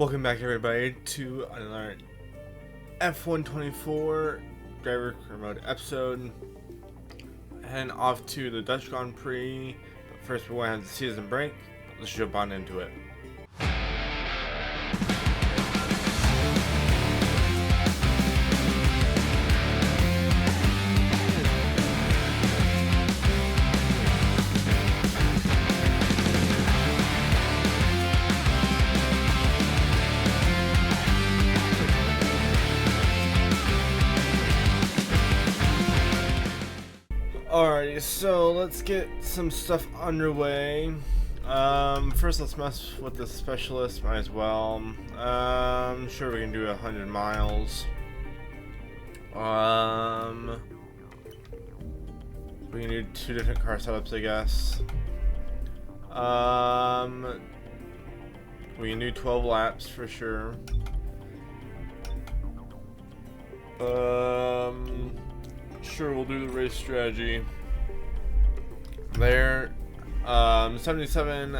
Welcome back, everybody, to another F124 driver career mode episode. Heading off to the Dutch Grand Prix, but first we're going to have the season break. Let's jump on into it. Alrighty, so let's get some stuff underway. First let's mess with the specialist, might as well. Sure, we can do 100 miles. We can do 2 different car setups, I guess. We can do 12 laps for sure. Sure, we'll do the race strategy there. 77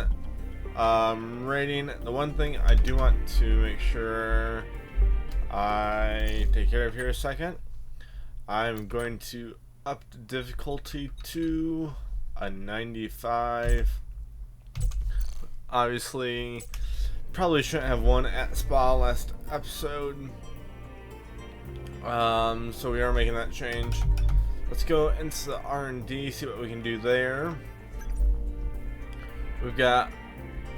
rating. The one thing I do want to make sure I take care of here a second, I'm going to up the difficulty to a 95. Obviously, probably shouldn't have won at Spa last episode. So we are making that change. Let's go into the R&D, see what we can do there. We've got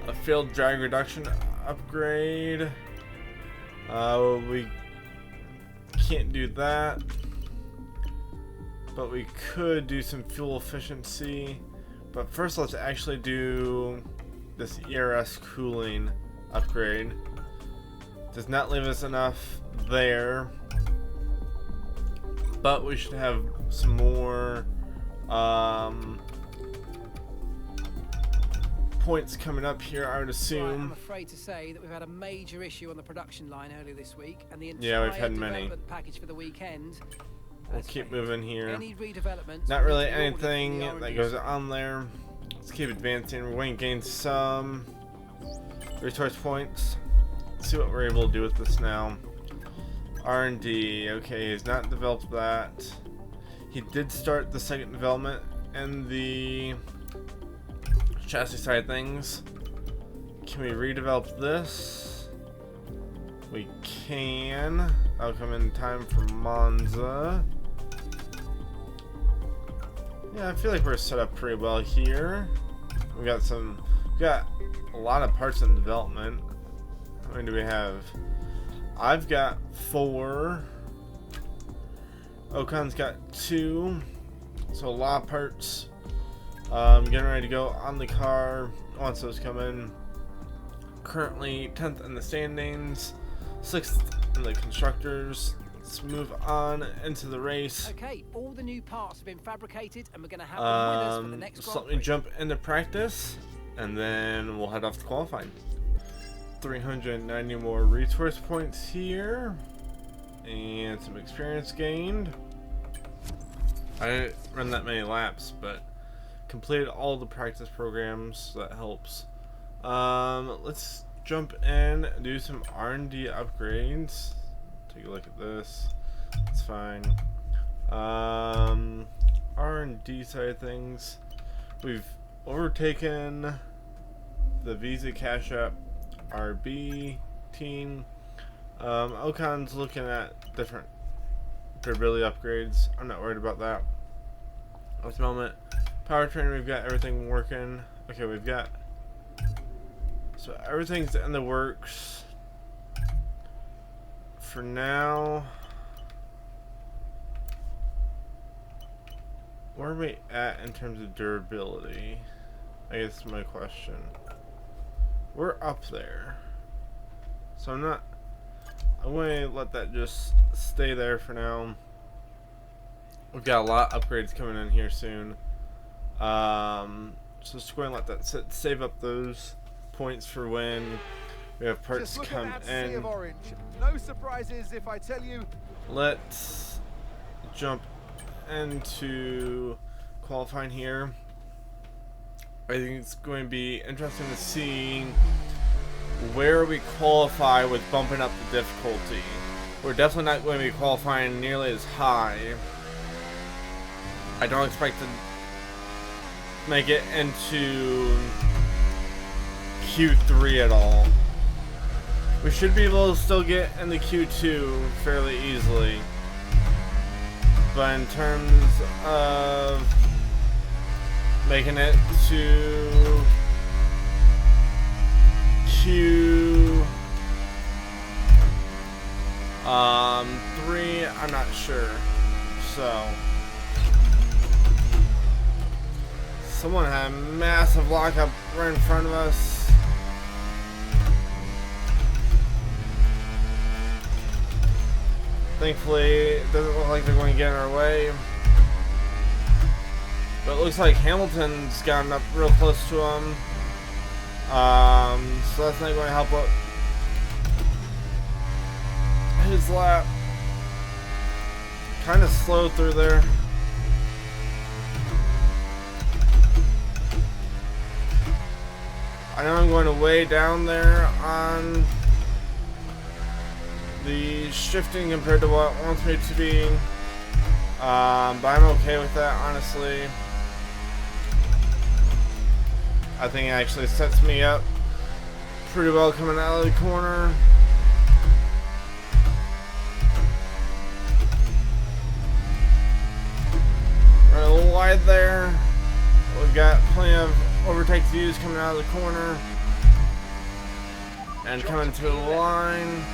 a failed drag reduction upgrade. We can't do that, but we could do some fuel efficiency. But first, let's actually do this ERS cooling upgrade. Does not leave us enough there, but we should have some more points coming up here, I would assume. Right, I'm afraid to say that we've had a major issue on the production line earlier this week, and the entire we've had many. development package for the weekend. We'll keep moving here. Any redevelopments? Not really anything that goes on there. Let's keep advancing. We're going to gain some resource points. Let's see what we're able to do with this now. R&D, okay, he's not developed that. He did start the second development and the chassis side of things. Can we redevelop this? We can. That'll come in time for Monza. Yeah, I feel like we're set up pretty well here. We got a lot of parts in development. How many do we have? I've got 4. Ocon's got 2. So a lot of parts. Getting ready to go on the car once those come in. Currently 10th in the standings, 6th in the constructors. Let's move on into the race. Okay, all the new parts have been fabricated, and we're going to have them with us for the next so Grand let me Prix. jump into practice, and then we'll head off to qualifying. 390 more resource points here, and some experience gained. I didn't run that many laps, but completed all the practice programs, so that helps. Let's jump in, do some R&D upgrades. Take a look at this. It's fine. R&D side of things, we've overtaken the Visa Cash App RB team. Ocon's looking at different durability upgrades. I'm not worried about that at the moment. Powertrain, we've got everything working. Okay, so everything's in the works for now. Where are we at in terms of durability? I guess is my question. We're up there, so I'm going to let that just stay there for now. We've got a lot of upgrades coming in here soon, so just go and let that sit, save up those points for when we have parts come in. Sea of orange. No surprises if I tell you. Let's jump into qualifying here. I think it's going to be interesting to see where we qualify with bumping up the difficulty. We're definitely not going to be qualifying nearly as high. I don't expect to make it into Q3 at all. We should be able to still get into Q2 fairly easily. But in terms of making it to Q3, I'm not sure. So someone had a massive lockup right in front of us. Thankfully, it doesn't look like they're going to get in our way. But it looks like Hamilton's gotten up real close to him. So that's not going to help out his lap. Kind of slow through there. I know I'm going to way down there on the shifting compared to what it wants me to be. But I'm okay with that, honestly. I think it actually sets me up pretty well coming out of the corner. Right a little wide there. We've got plenty of overtake to use coming out of the corner. And coming to the line.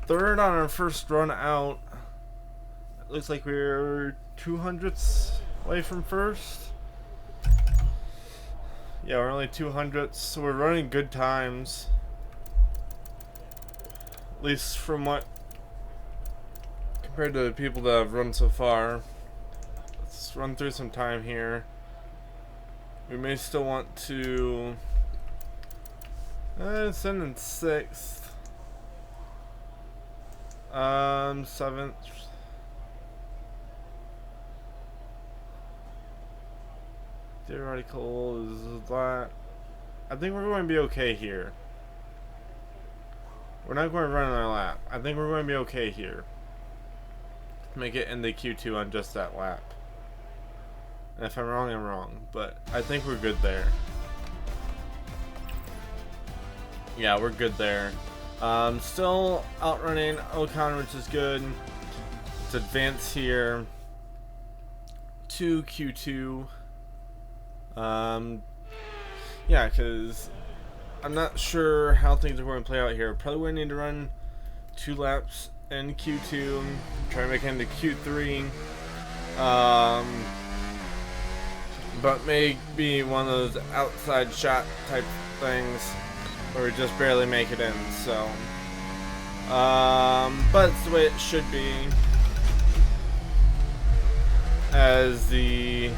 Third on our first run out. It looks like we're 200ths away from first. Yeah, we're only 200ths, so we're running good times. At least from what, compared to the people that have run so far. Let's run through some time here. We may still want to send in 6th. 7th. Theoretical is that. I think we're going to be okay here. We're not going to run our lap. I think we're going to be okay here. Make it into Q2 on just that lap. And if I'm wrong, I'm wrong. But I think we're good there. Yeah, we're good there. Still outrunning Ocon, which is good. Let's advance here to Q2. Yeah, because I'm not sure how things are going to play out here. Probably going to need to run 2 laps in Q2. Try to make it into Q3. But maybe one of those outside shot type things where we just barely make it in. So, but it's the way it should be. As the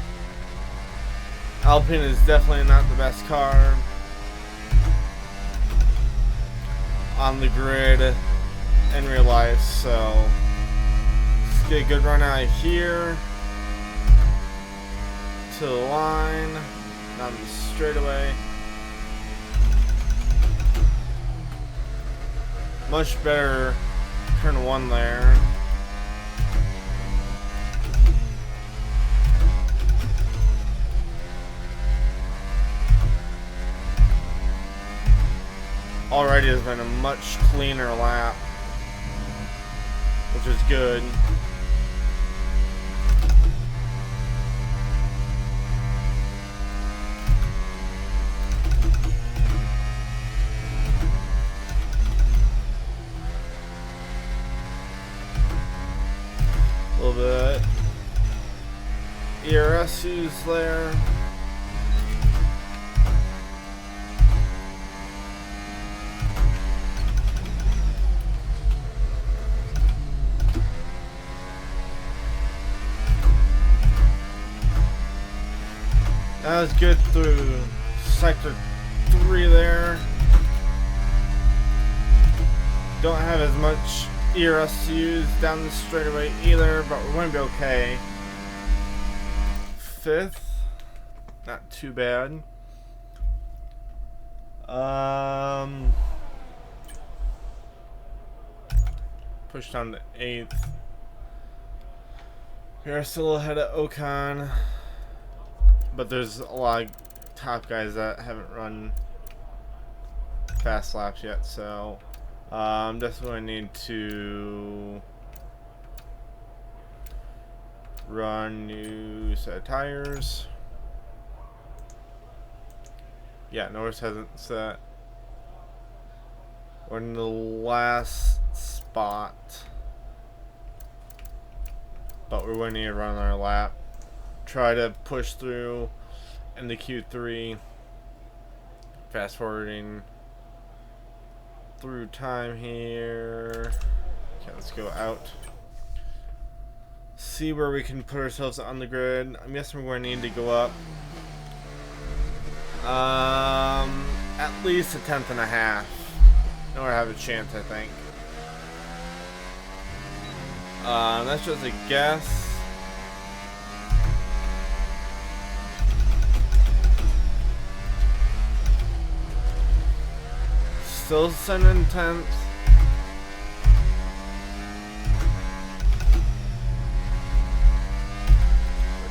Alpine is definitely not the best car on the grid in real life, so let's get a good run out of here to the line, down the straightaway. Much better turn 1 there. Already has been a much cleaner lap, which is good. A little bit ERS use there. That was good through sector 3 there. Don't have as much ERS to use down the straightaway either, but we're going to be okay. 5th, not too bad. Push down to 8th. We are still ahead of Ocon, but there's a lot of top guys that haven't run fast laps yet, so I'm definitely going to need to run new set of tires. Yeah, Norris hasn't set. We're in the last spot, but we're going to need to run our lap. Try to push through into Q3. Fast forwarding through time here. Okay, let's go out. See where we can put ourselves on the grid. I'm guessing we're going to need to go up at least a 10th and a half. In order to have a chance, I think. That's just a guess. Still sending 10th.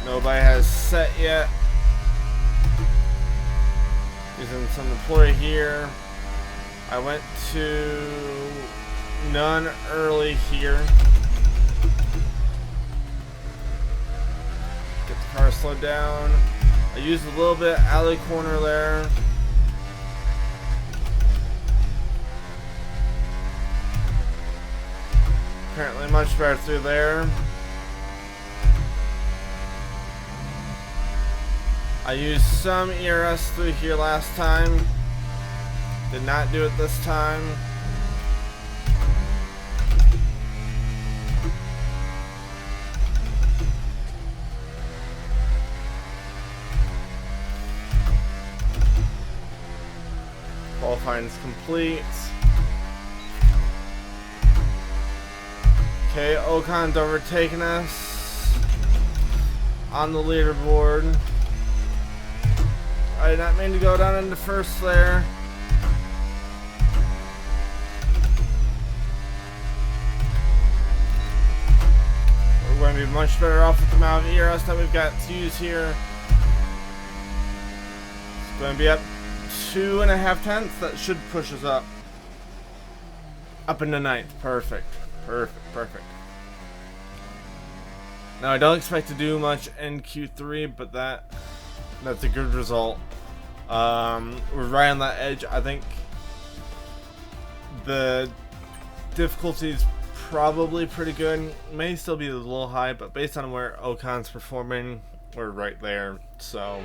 Nobody has set yet. Using some deploy here. I went to none early here. Get the car slowed down. I used a little bit out of the corner there. Apparently much better through there. I used some ERS through here last time. Did not do it this time. Qualifying is complete. Okay, Ocon's overtaken us on the leaderboard. I did not mean to go down into first there. We're going to be much better off with the amount of ERS that we've got to use here. It's going to be up 2.5 tenths. That should push us up into 9th. Perfect. Perfect. Now I don't expect to do much in Q3, but that's a good result. We're right on that edge. I think the difficulty is probably pretty good. May still be a little high, but based on where Ocon's performing, we're right there. So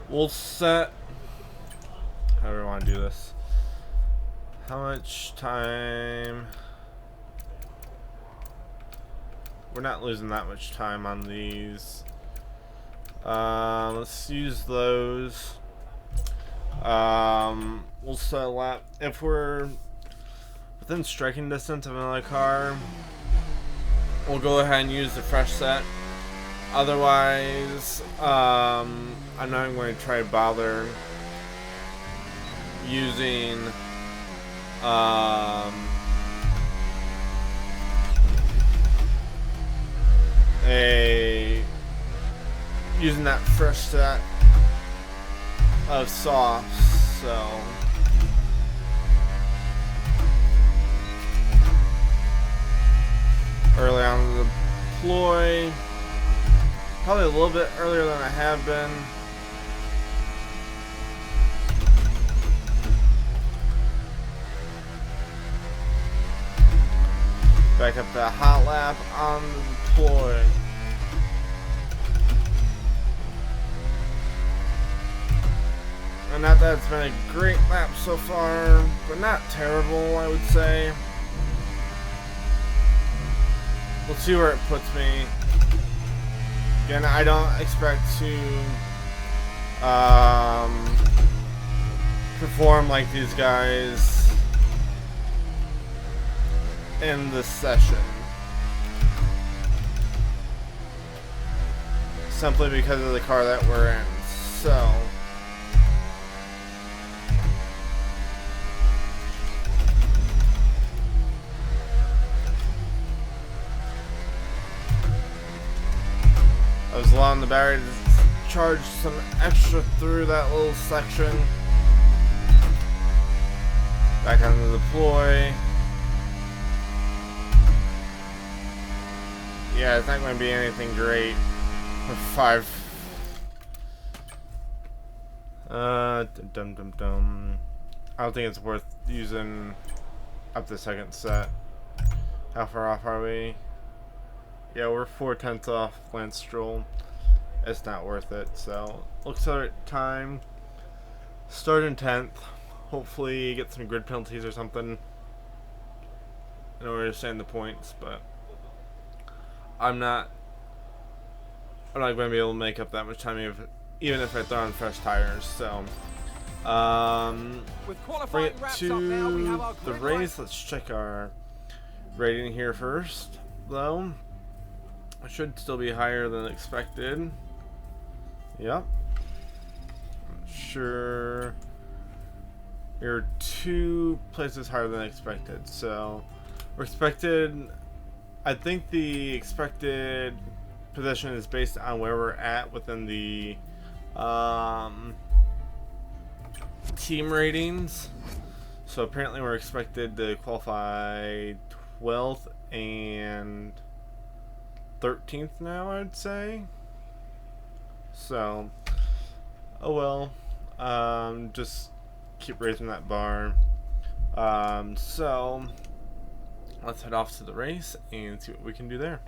we'll set. How do we want to do this? How much time? We're not losing that much time on these. Let's use those. We'll set a lap. If we're within striking distance of another car, we'll go ahead and use the fresh set. Otherwise, I'm not going to try to bother using using that fresh set of softs, so early on the deploy, probably a little bit earlier than I have been. Back up the hot lap on the deploy. And not that it's been a great lap so far, but not terrible, I would say. We'll see where it puts me. Again, I don't expect to perform like these guys in this session, simply because of the car that we're in. So battery to charge some extra through that little section. Back on the deploy. Yeah, it's not going to be anything great with 5. Dum. I don't think it's worth using up the second set. How far off are we? Yeah, we're 4/10 off Lance Stroll. It's not worth it. So, looks like time. Start in 10th. Hopefully, get some grid penalties or something in order to send the points. But I'm not going to be able to make up that much time even if I throw on fresh tires. So, bring it to the race. Let's check our rating here first, though. It should still be higher than expected. Yep. Sure. We're 2 places higher than expected. So, we're expected. I think the expected position is based on where we're at within the team ratings. So apparently we're expected to qualify 12th and 13th now, I'd say. So, oh well. Just keep raising that bar. So let's head off to the race and see what we can do there.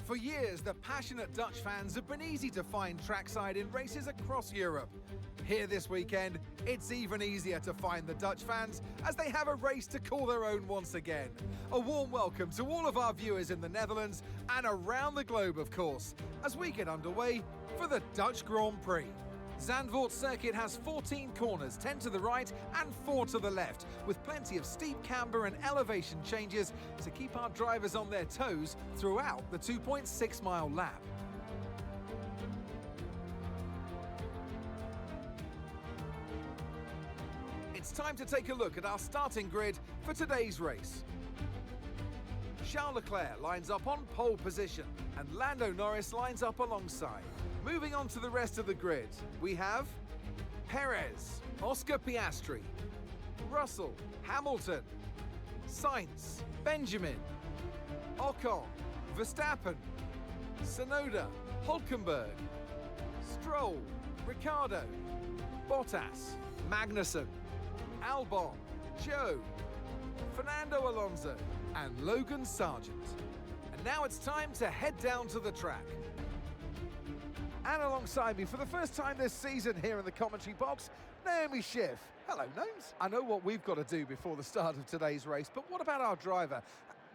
For years, the passionate Dutch fans have been easy to find trackside in races across Europe. Here this weekend, it's even easier to find the Dutch fans as they have a race to call their own once again. A warm welcome to all of our viewers in the Netherlands and around the globe, of course, as we get underway for the Dutch Grand Prix. Zandvoort circuit has 14 corners, 10 to the right and 4 to the left, with plenty of steep camber and elevation changes to keep our drivers on their toes throughout the 2.6-mile lap. It's time to take a look at our starting grid for today's race. Charles Leclerc lines up on pole position and Lando Norris lines up alongside. Moving on to the rest of the grid, we have Perez, Oscar Piastri, Russell, Hamilton, Sainz, Benjamin, Ocon, Verstappen, Tsunoda, Hulkenberg, Stroll, Ricciardo, Bottas, Magnussen, Albon, Joe, Fernando Alonso, and Logan Sargent. And now it's time to head down to the track. And alongside me for the first time this season here in the commentary box, Naomi Schiff. Hello, Gnomes. I know what we've got to do before the start of today's race, but what about our driver?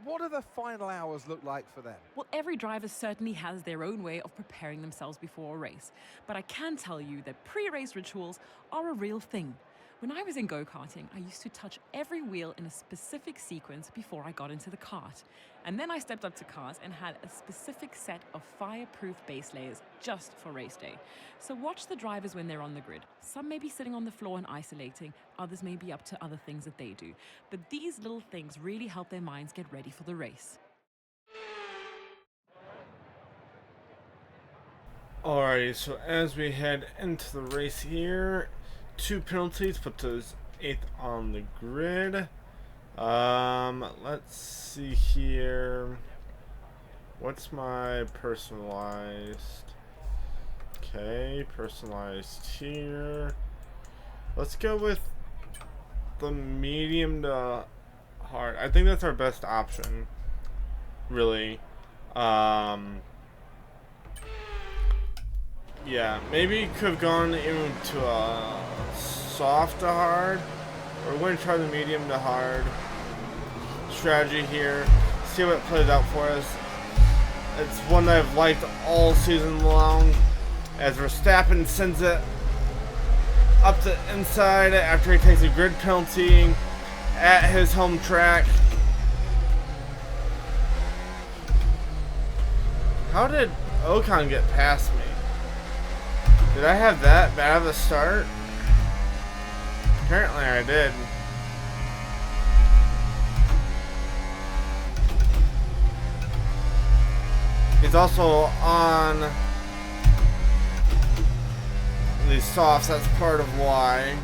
What do the final hours look like for them? Well, every driver certainly has their own way of preparing themselves before a race. But I can tell you that pre-race rituals are a real thing. When I was in go-karting, I used to touch every wheel in a specific sequence before I got into the kart. And then I stepped up to cars and had a specific set of fireproof base layers just for race day. So watch the drivers when they're on the grid. Some may be sitting on the floor and isolating, others may be up to other things that they do. But these little things really help their minds get ready for the race. Alrighty, so as we head into the race here, 2 penalties put us 8th on the grid. Let's see here. What's my personalized? Okay, personalized here. Let's go with the medium to hard. I think that's our best option, really. Yeah, maybe could have gone even to a soft to hard. We're going to try the medium to hard strategy here. See how it plays out for us. It's one that I've liked all season long, as Verstappen sends it up the inside after he takes a grid penalty at his home track. How did Ocon get past me? Did I have that bad of a start? Apparently I did. He's also on the softs, that's part of why.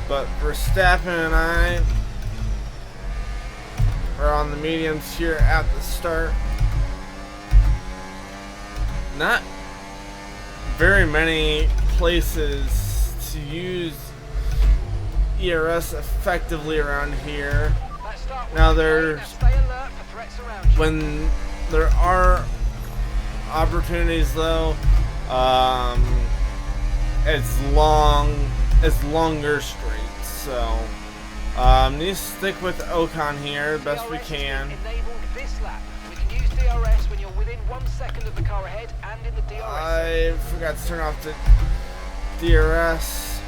But Verstappen and I are on the mediums here at the start. Not very many places to use ERS effectively around here. Now when there are opportunities though, it's longer straights, so need to stick with Ocon here best we can. I forgot to turn off the DRS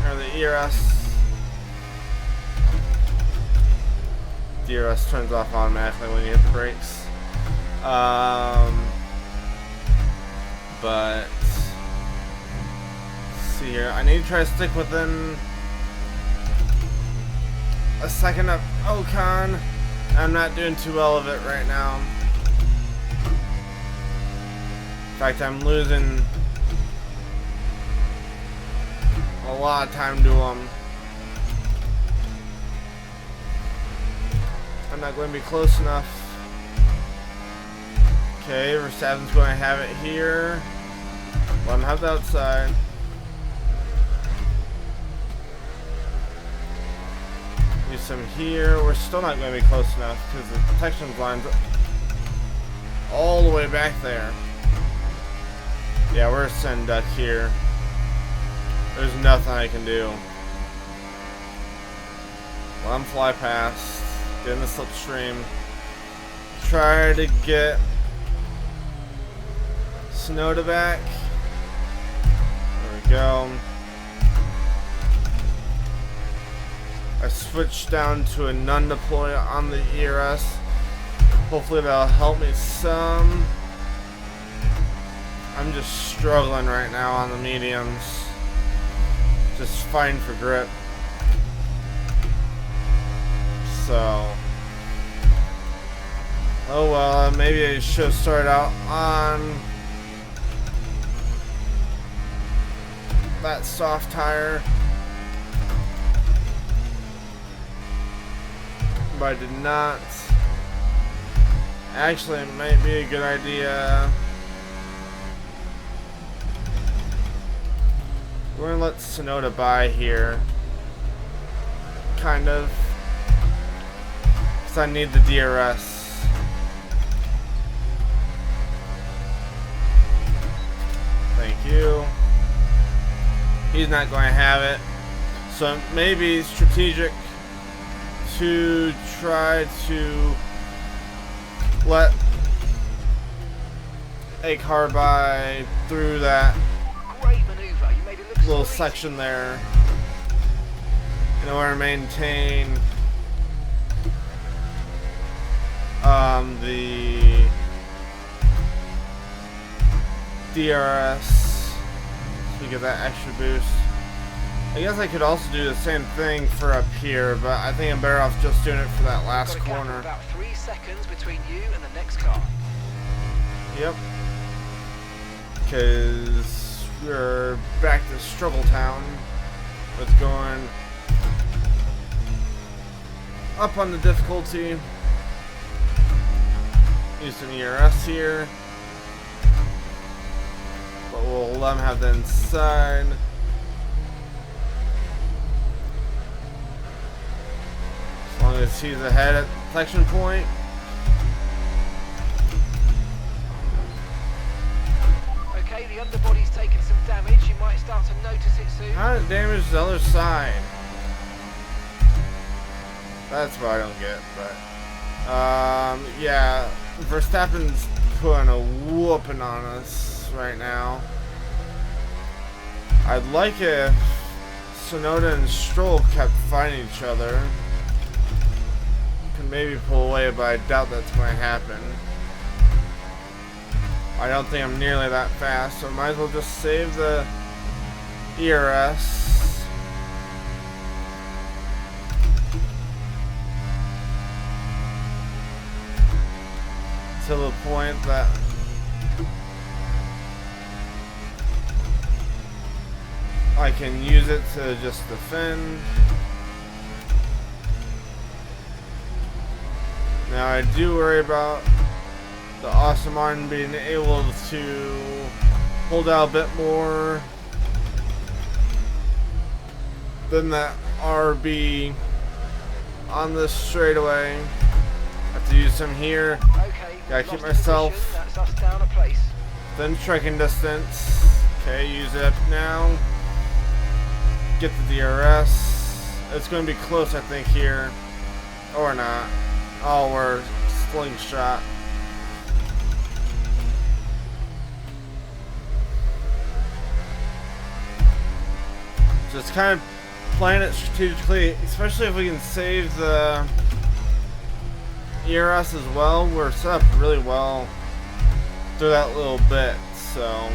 or the ERS. DRS turns off automatically when you hit the brakes. But let's see here. I need to try to stick within a second of Ocon. I'm not doing too well of it right now. In fact, I'm losing a lot of time to him. I'm not going to be close enough. Okay, Verstappen's going to have it here. Let him have the outside. Do some here. We're still not going to be close enough because the detection line's all the way back there. Yeah, we're a send duck here. There's nothing I can do. Let him fly past. Get in the slipstream. Try to get Tsunoda back. There we go. I switched down to a non-deploy on the ERS. Hopefully that'll help me some. I'm just struggling right now on the mediums. Just fighting for grip. So, oh well, maybe I should have started out on that soft tire. But I did not. Actually, it might be a good idea. We're gonna let Tsunoda by here. Kind of. Because I need the DRS. Thank you. He's not going to have it. So maybe strategic to try to let a car by through that little section there in order to maintain the DRS, so we get that extra boost. I guess I could also do the same thing for up here, but I think I'm better off just doing it for that last corner. About 3 seconds between you and the next car. Yep. Because we're back to Struggle Town. It's going up on the difficulty. Use some ERS here. But we'll let him have the inside. As long as he's ahead at the section point. Okay, the underbody's taken some damage. You might start to notice it soon. How did it damage the other side? That's what I don't get, but yeah, Verstappen's putting a whooping on us right now. I'd like it if Tsunoda and Stroll kept fighting each other. Could maybe pull away, but I doubt that's going to happen. I don't think I'm nearly that fast, so I might as well just save the ERS. to the point that I can use it to just defend. Now I do worry about the awesome arm being able to hold out a bit more than that RB on this straightaway. Have to use some here. Okay, Gotta keep lost the myself position. That's us down a place. then striking distance. Okay, use it up now. Get the DRS. It's going to be close, I think, here. Or not. Oh, we're slingshot. Just kind of playing it strategically, especially if we can save the ERS as well. We're set up really well through that little bit, so.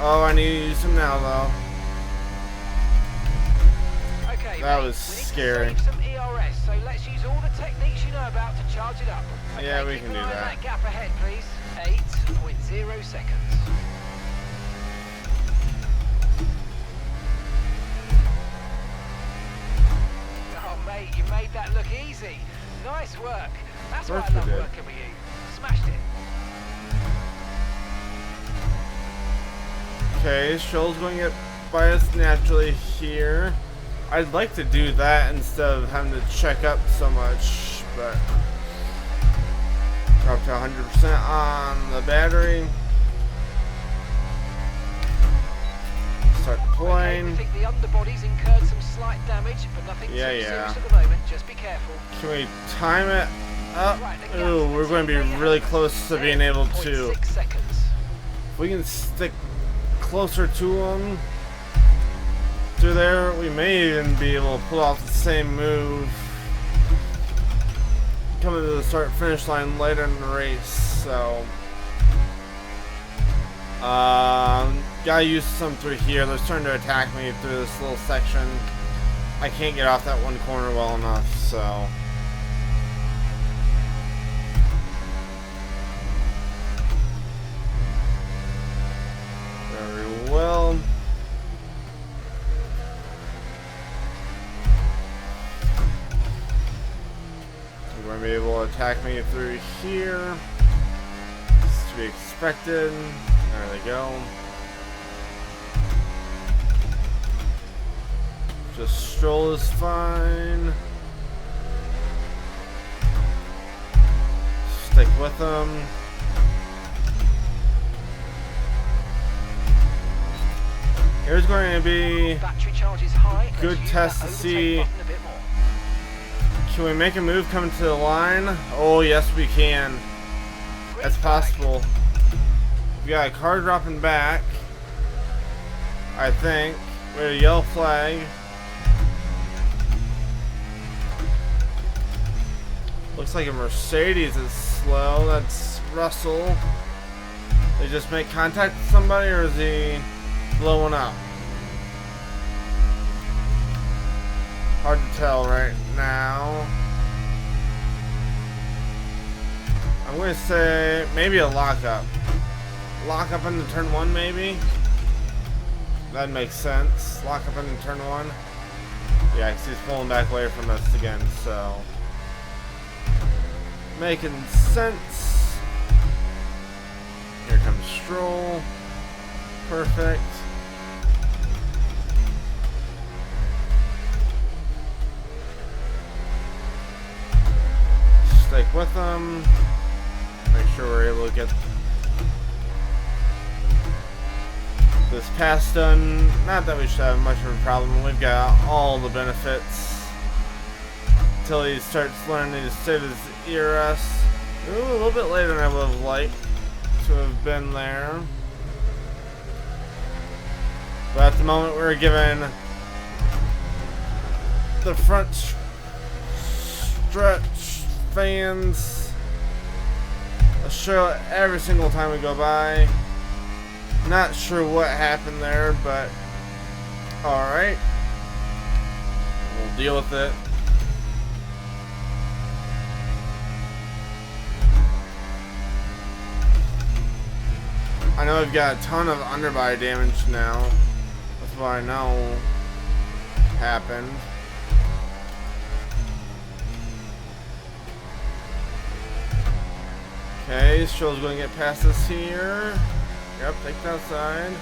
Oh, I need to use them now, though. Okay, That mate, was we need scary. To save some ERS, so let's use all the techniques you know about to charge it up. Okay, Yeah, we keep can an do eye on that. Gap ahead, please. 8.0 seconds. Oh, mate, you made that look easy. Nice work. That's why I Course we love did. working with you. Smashed it. Okay, Shoal's going to get by us naturally here. I'd like to do that instead of having to check up so much, but we're up to 100% on the battery. Start Okay, deploying. we think the underbody's incurred some slight damage, but nothing too Yeah. serious at the moment. Just be careful. Can we time it up? Right, the gap's Ooh, we're going to be really close to being able to. 0.6 seconds. If we can stick closer to them through there, we may even be able to pull off the same move coming to the start finish line later in the race. So gotta use some through here. They're starting to attack me through this little section. I can't get off that one corner well enough, so very well. You're going to be able to attack me through here. It's to be expected. There they go. Just Stroll is fine. Stick with them. Here's going to be Battery charge is high. Let's good use test that to overtake see. button a bit more. Can we make a move coming to the line? Oh, yes, we can. That's Green flag. possible. We got a car dropping back. I think. We have a yellow flag. Looks like a Mercedes is slow. That's Russell. They just make contact with somebody, or is he blowing up? Hard to tell right now. I'm going to say maybe a lockup. Lockup into turn 1, maybe? That makes sense. Lockup into turn 1. Yeah, 'cause he's pulling back away from us again, so. Making sense. Here comes Stroll. Perfect. Stick with them. Make sure we're able to get this pass done. Not that we should have much of a problem. We've got all the benefits until he starts learning to save his ERS. Ooh, a little bit later than I would have liked to have been there. But at the moment, we're given the front stretch fans a show every single time we go by. Not sure what happened there, but alright. We'll deal with it. I know I've got a ton of underbody damage now. That's what I know happened. Okay, Stroll's going to get past us here. Yep, take it outside.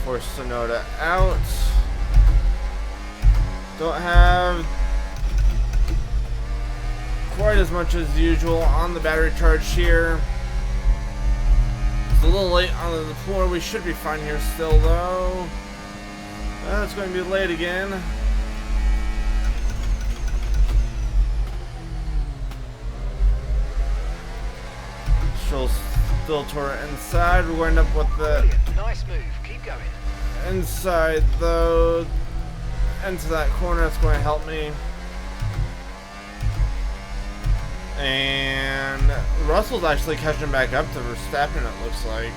Force Sonoda out. Don't have quite as much as usual on the battery charge here. It's a little late on the floor. We should be fine here still, though. It's going to be late again. Stroll's still toward inside. We're going to end up with the Nice move. Keep going. inside, though. Into that corner. That's going to help me. And Russell's actually catching back up to Verstappen, it looks like.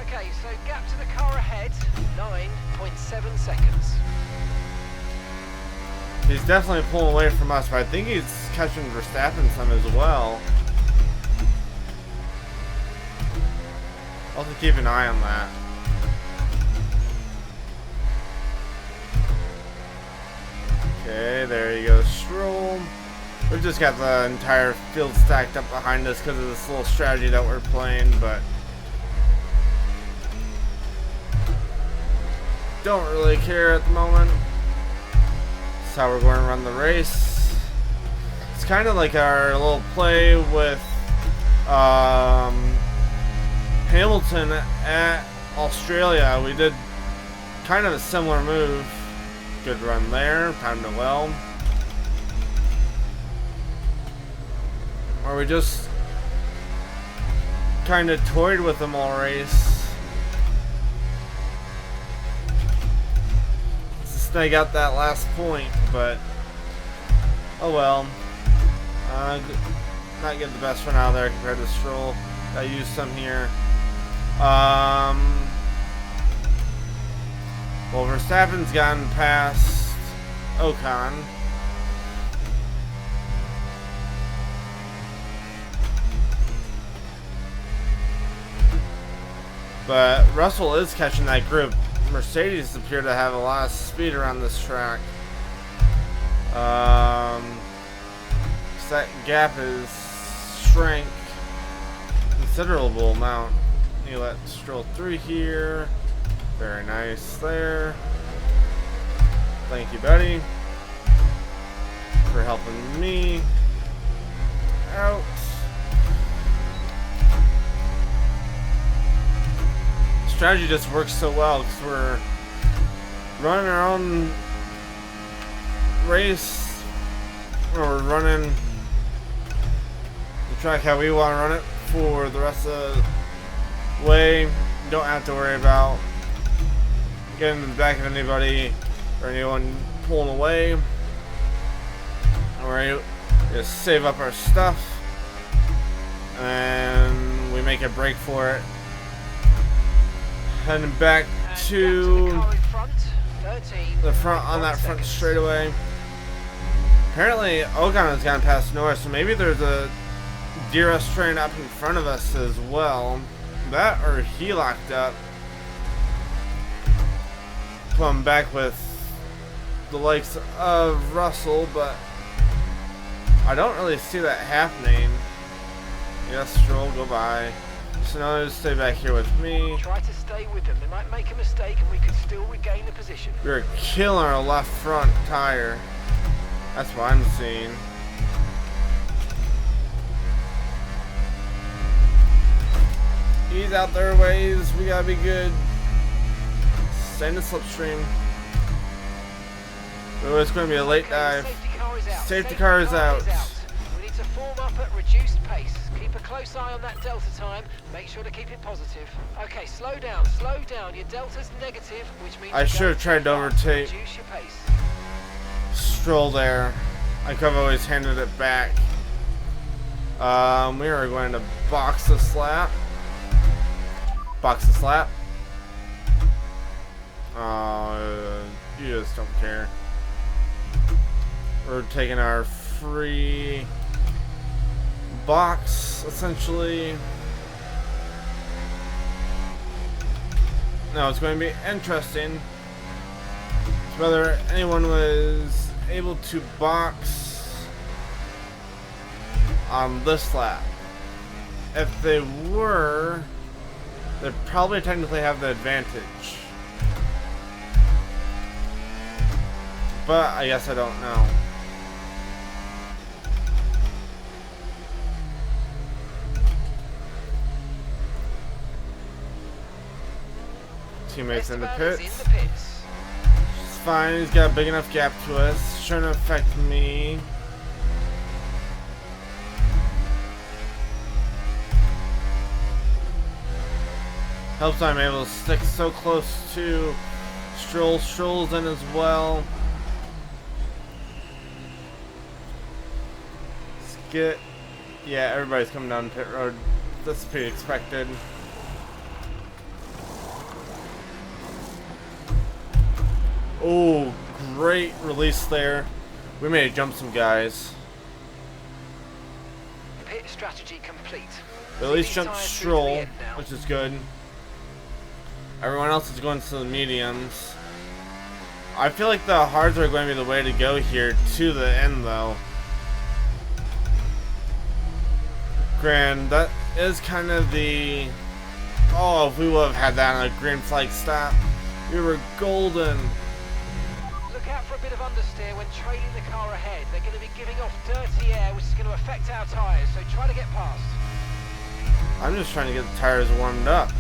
Okay, so gap to the car ahead, 9.7 seconds. He's definitely pulling away from us, but I think he's catching Verstappen some as well. I'll have to keep an eye on that. Okay, there you go, Stroll. We've just got the entire field stacked up behind us because of this little strategy that we're playing, but don't really care at the moment. That's how we're going to run the race. It's kind of like our little play with Hamilton at Australia. We did kind of a similar move. Good run there, timed it well. Or we just kind of toyed with them all race. Just snag out that last point, but oh well. Not get the best one out of there compared to Stroll. I used some here. Well, Verstappen's gotten past Ocon. But Russell is catching that group. Mercedes appear to have a lot of speed around this track. That gap is shrank considerable amount. You let Stroll through here. Very nice there. Thank you, buddy, for helping me out. Strategy just works so well because we're running our own race, or we're running the track how we want to run it for the rest of the way. You don't have to worry about getting in the back of anybody or anyone pulling away. We're just save up our stuff and we make a break for it. Heading back to the front on that front straightaway. Apparently Ocon has gone past Norris, so maybe there's a DRS train up in front of us as well. That or he locked up. Come back with the likes of Russell, but I don't really see that happening. Yes, Stroll, go by. So now just stay back here with me. Try to stay with them. They might make a mistake and we could still regain the position. We're killing our left front tire. That's what I'm seeing. Ease out their ways. We gotta be good. Stay in the slipstream. Oh, it's gonna be a late dive. Safety car is out. We need to form up at reduced pace. Keep a close eye on that delta time. Make sure to keep it positive. Okay, slow down, slow down. Your delta's negative, which means I should have tried to overtake reduce your pace. Stroll there. I could have always handed it back. We are going to box the slap. Box the slap. You just don't care. We're taking our free box, essentially. Now it's going to be interesting whether anyone was able to box on this lap. If they were, they'd probably technically have the advantage. But I guess I don't know. Teammates in the pits. It's fine, he's got a big enough gap to us. Shouldn't affect me. Helps I'm able to stick so close to Stroll. Stroll's in as well. Skit. Yeah, everybody's coming down pit road. That's pretty expected. Oh, great release there. We may have jumped some guys. Pit strategy complete. We at least jumped Stroll, which is good. Everyone else is going to the mediums. I feel like the hards are going to be the way to go here to the end, though. Grand, that is kind of the... Oh, if we would have had that on a green flag stop, we were golden. Look out for a bit of understeer when trailing the car ahead. They're going to be giving off dirty air, which is going to affect our tyres, so try to get past. I'm just trying to get the tires warmed up.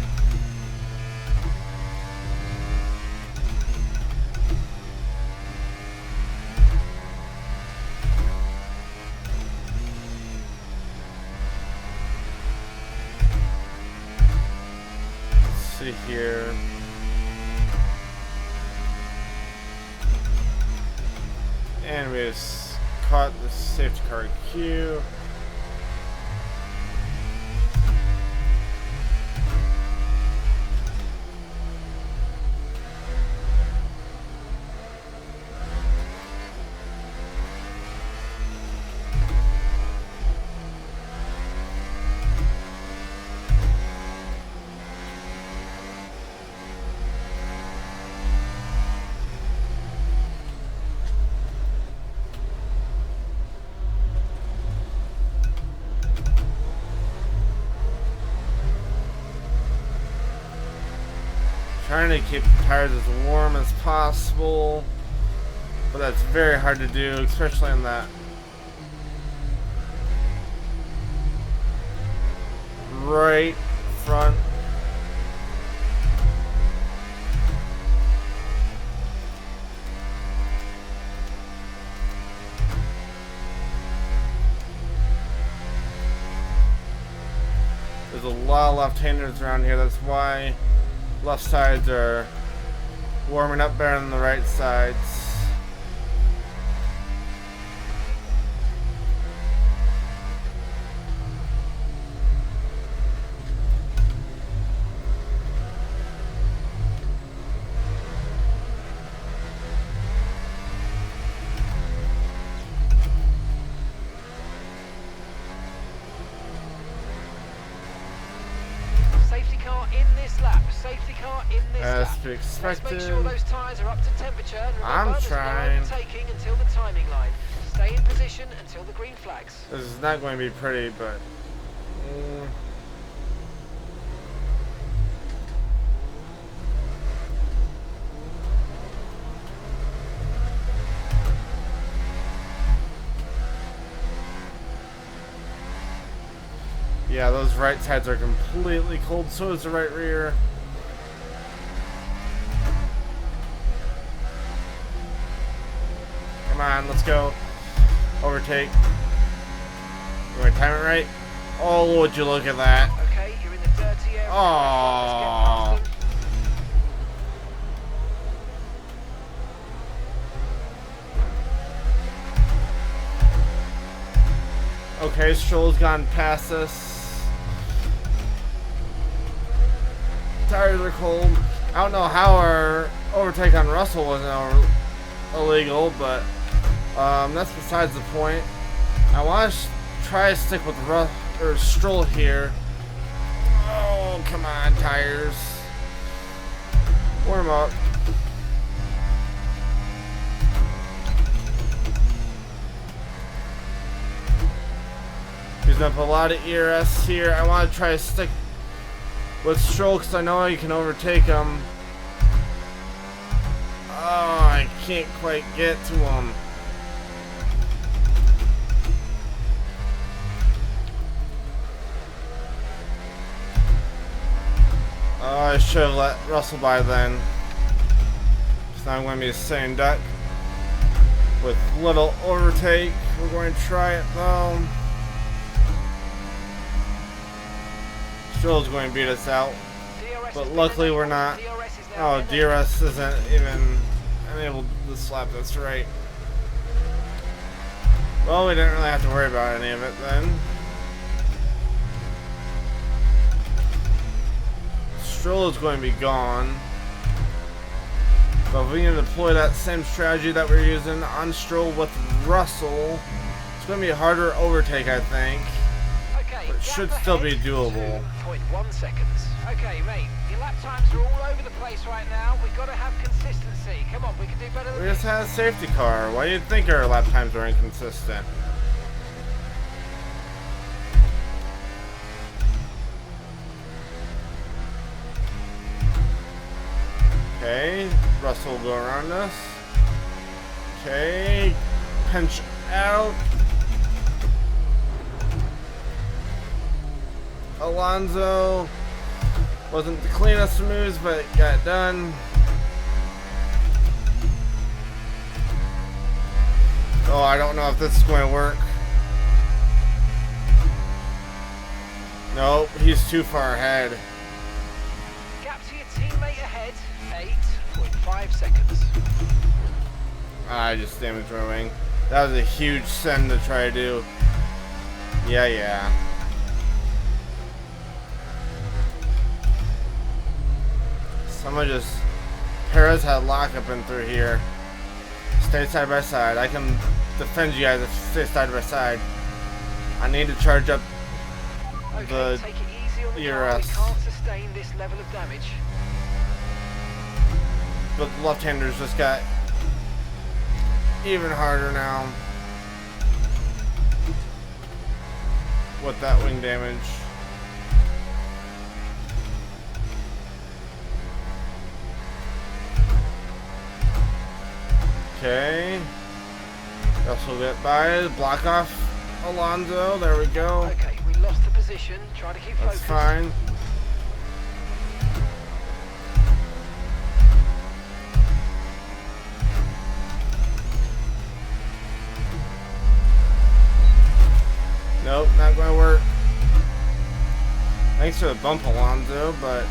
Here. And we just caught the safety car queue. Trying to keep the tires as warm as possible, but that's very hard to do, especially on that right front. There's a lot of left-handers around here, that's why left sides are warming up better than the right sides. As to be expected. Let's make sure those tyres are up to temperature. And I'm trying. Overtaking until the timing line. Stay in position until the green flags. This is not going to be pretty, but yeah, those right sides are completely cold. So is the right rear. Come on, let's go. Overtake. You want to time it right? Oh, would you look at that? Okay, you're in the dirty area. Oh. Okay, Stroll's gone past us. Tires are cold. I don't know how our overtake on Russell wasn't illegal, but that's besides the point. I want to try to stick with Stroll here. Oh, come on, tires. Warm up. Using up a lot of ERS here. I want to try to stick with Stroll because I know you can overtake him. Oh, I can't quite get to him. Oh, I should have let Russell by then. So now I'm going to be sitting duck with little overtake. We're going to try it though. Stroll's going to beat us out, but luckily we're not. Oh, DRS isn't even enabled this lap. That's right. Well, we didn't really have to worry about any of it then. Stroll is going to be gone. But if we can deploy that same strategy that we're using on Stroll with Russell, it's going to be a harder overtake, I think. Okay, but it should still be doable. 2.1 seconds. Okay, mate, your lap times are all over the place right now. We've got to have consistency. Come on, we can do better than We just had a safety car. Why do you think our lap times are inconsistent? Okay, Russell will go around us. Okay, pinch out. Alonso wasn't the cleanest of moves, but it got done. Oh, I don't know if this is going to work. Nope, he's too far ahead. Gap to your teammate ahead, 8.5 seconds. I just damaged my wing. That was a huge send to try to do. Yeah. Someone just... Perez had lockup in through here. Stay side by side. I can defend you guys if you stay side by side. I need to charge up the take it easy on the car. ERS. We can't sustain this level of damage. But the left-handers just got even harder now with that wing damage. Okay. Russell get by, block off Alonso. There we go. Okay, we lost the position. Try to keep That's focused. fine. Nope, not gonna work. Thanks for the bump, Alonso, but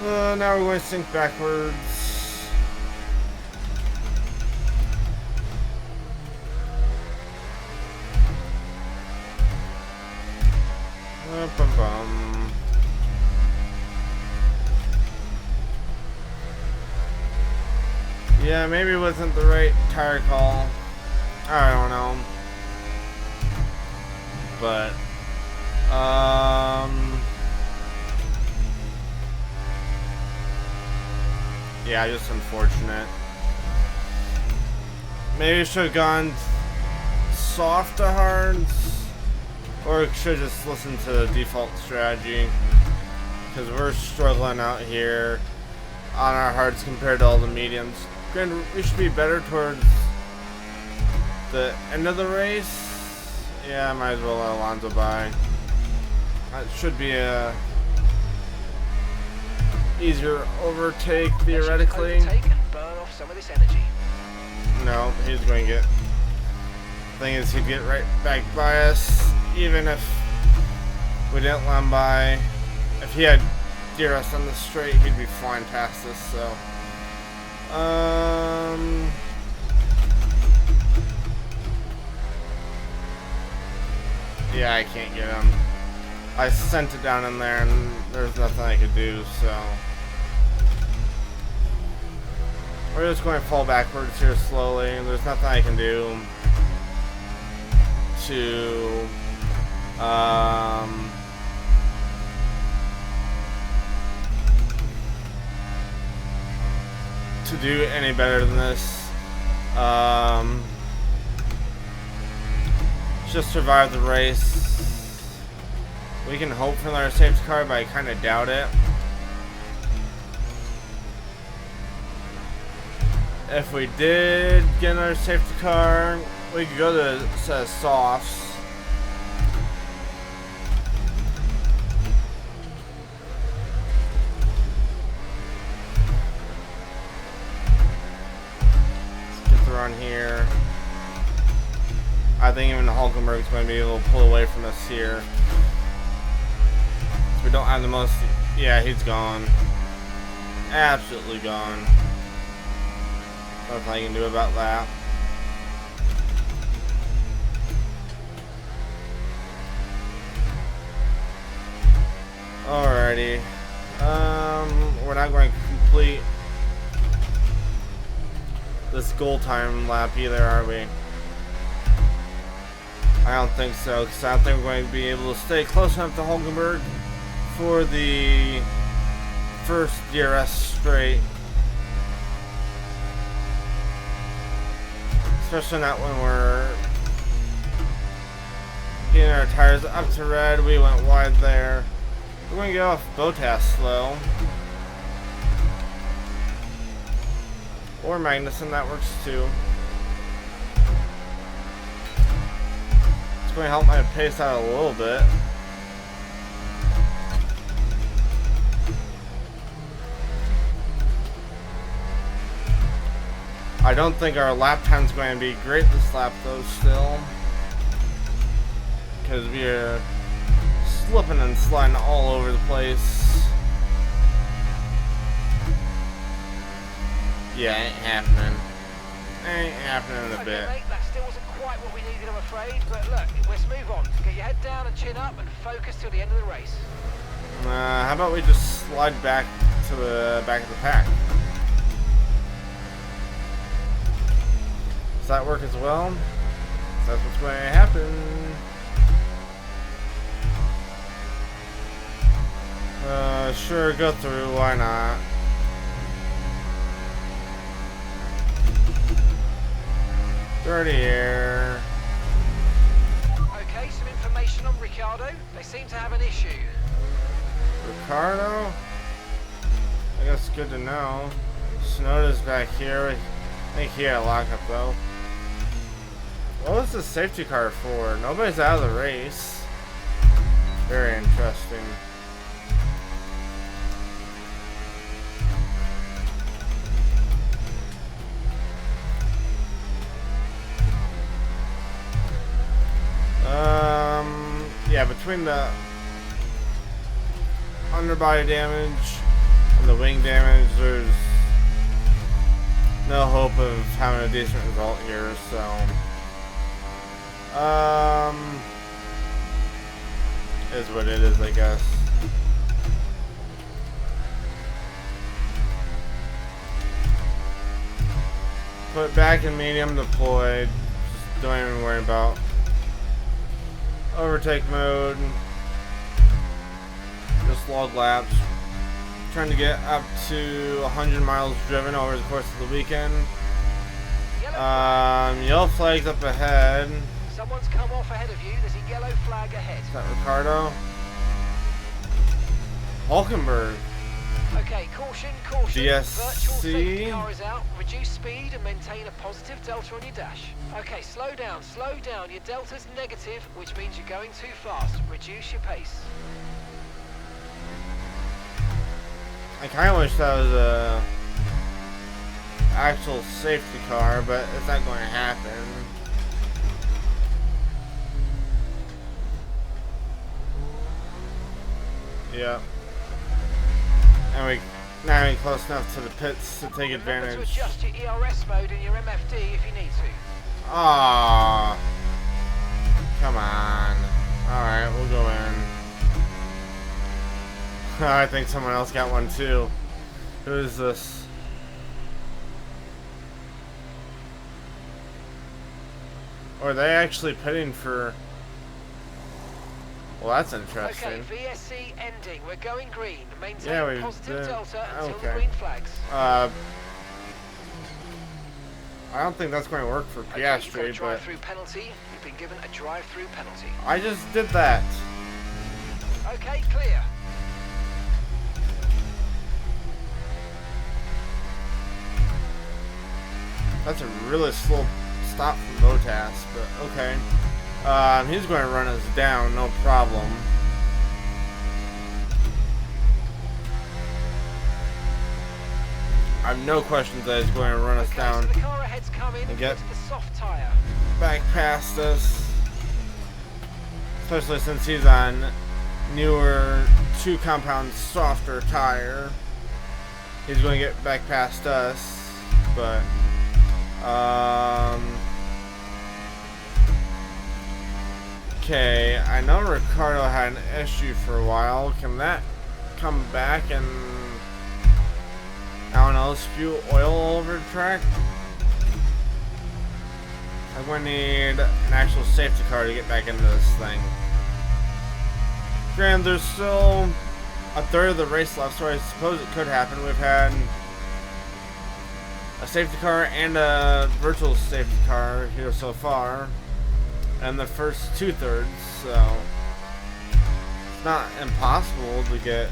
now we're going to sink backwards. Bum. Yeah, maybe it wasn't the right tire call. I don't know. But yeah, just unfortunate. Maybe it should have gone soft to hards. Or should just listen to the default strategy, because we're struggling out here on our hards compared to all the mediums. Granted, we should be better towards the end of the race. Yeah, I might as well let Alonso by. That should be a easier overtake theoretically. Overtake and burn off some of this energy. No, he's going to get. Thing is, he'd get right back by us. Even if we didn't let him by, if he had DRS on the straight, he'd be flying past us, so. Yeah, I can't get him. I sent it down in there and there's nothing I could do, so. We're just going to fall backwards here slowly, and there's nothing I can do. to do any better than this. Just survive the race. We can hope for another safety car, but I kind of doubt it. If we did get another safety car, we could go to a set of softs. Let's get the run here. I think even Hulkenberg's going to be able to pull away from us here. So we don't have the most... Yeah, he's gone. Absolutely gone. Nothing I can do about that. Alrighty. We're not going to complete this goal time lap either, are we? I don't think so, because I don't think we're going to be able to stay close enough to Hulkenberg for the first DRS straight. Especially not when we're getting our tires up to red. We went wide there. We're going to get off Bottas slow. Or Magnussen, that works too. It's going to help my pace out a little bit. I don't think our lap time's going to be great this lap though still. Because we are slipping and sliding all over the place. Yeah, ain't happening. Ain't happening in a bit. Mate, that still wasn't quite what we needed, I'm afraid. But look, let's move on. Get your head down and chin up and focus till the end of the race. How about we just slide back to the back of the pack? Does that work as well? That's what's going to happen. Sure, go through, why not? Dirty air. Okay, some information on Ricardo. They seem to have an issue. Ricardo? I guess it's good to know. Snowda's back here. I think he had a lockup though. What was the safety car for? Nobody's out of the race. Very interesting. Yeah, between the underbody damage and the wing damage, there's no hope of having a decent result here, so is what it is, I guess. Put it back in medium deployed. Just don't even worry about overtake mode. Just log laps. Trying to get up to 100 miles driven over the course of the weekend. Yellow flag's up ahead. Someone's come off ahead of you. There's a yellow flag ahead. Is that Ricardo? Hulkenberg. Okay, caution, caution. VSC. Virtual safety car is out. Reduce speed and maintain a positive delta on your dash. Okay, slow down, slow down. Your delta's negative, which means you're going too fast. Reduce your pace. I kind of wish that was a actual safety car, but it's not going to happen. Yeah. And we're not even close enough to the pits to take advantage. Remember to adjust your ERS mode and your MFD if you need to. Ah, come on. Alright, we'll go in. I think someone else got one too. Who is this? Or are they actually pitting for... Well, that's interesting. Okay, VSC ending. We're going green. Maintain Yeah, we've positive been... delta until the Okay. green flags. I don't think that's going to work for Okay, you've got a Piastri, but... drive-through penalty. You've been given a drive-through penalty. I just did that. Okay, clear. That's a really slow stop from Bottas, but okay. He's going to run us down, no problem. I have no questions that he's going to run us Okay, down so the car ahead's coming and get to the soft tyre. back past us. Especially since he's on newer 2-compound softer tire. He's going to get back past us, but okay, I know Ricardo had an issue for a while. Can that come back and, I don't know, spew oil all over the track? I'm going to need an actual safety car to get back into this thing. Granted, there's still a third of the race left, so I suppose it could happen. We've had a safety car and a virtual safety car here so far, and the first 2/3, so it's not impossible to get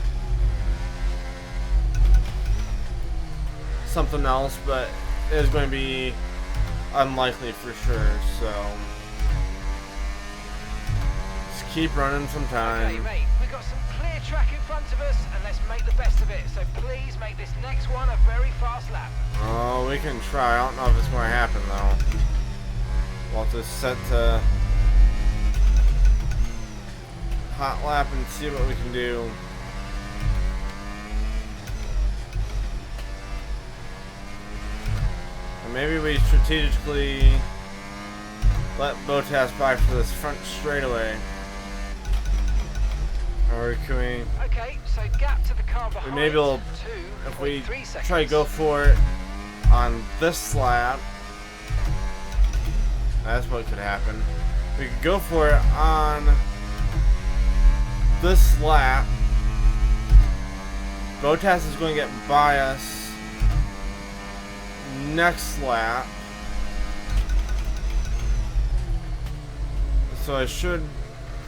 something else, but it is going to be unlikely for sure, so just keep running some time. Okay, mate, we've got some clear track in front of us, and let's make the best of it. So please make this next one a very fast lap. Oh, we can try. I don't know if it's going to happen, though. We'll have to set to hot lap and see what we can do. And maybe we strategically let Bottas by for this front straightaway. Or can we... Okay, so gap to the car behind. Maybe we'll, if we try to go for it on this lap, that's what could happen. We could go for it on this lap. Bottas is going to get by us next lap. So I should,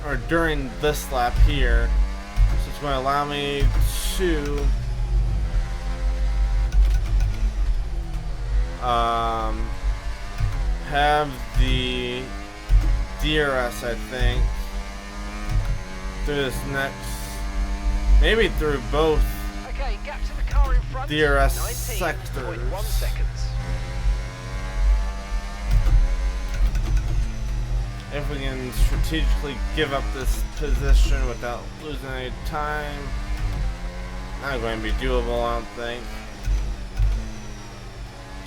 or during this lap here, so it's going to allow me to have the DRS, I think, through this next, maybe through both okay, gap to the car in front. DRS 19.1 sectors. seconds. If we can strategically give up this position without losing any time, not going to be doable, I don't think.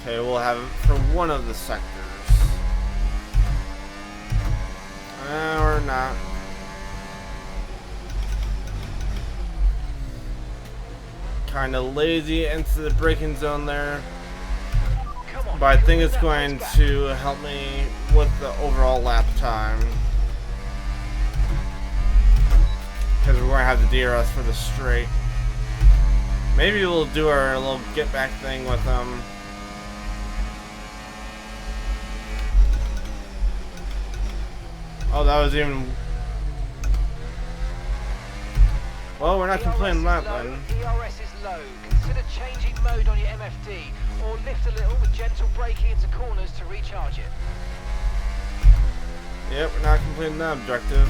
Okay, we'll have it for one of the sectors. Or not. Kind of lazy into the braking zone there. But I think it's going to help me with the overall lap time. Because we're going to have the DRS for the straight. Maybe we'll do our little get back thing with them. Oh, that was even... Well, we're not completing that then. ERS is low. Consider changing mode on your MFD, or lift a little with gentle braking into corners to recharge it. Yep, we're not completing that objective.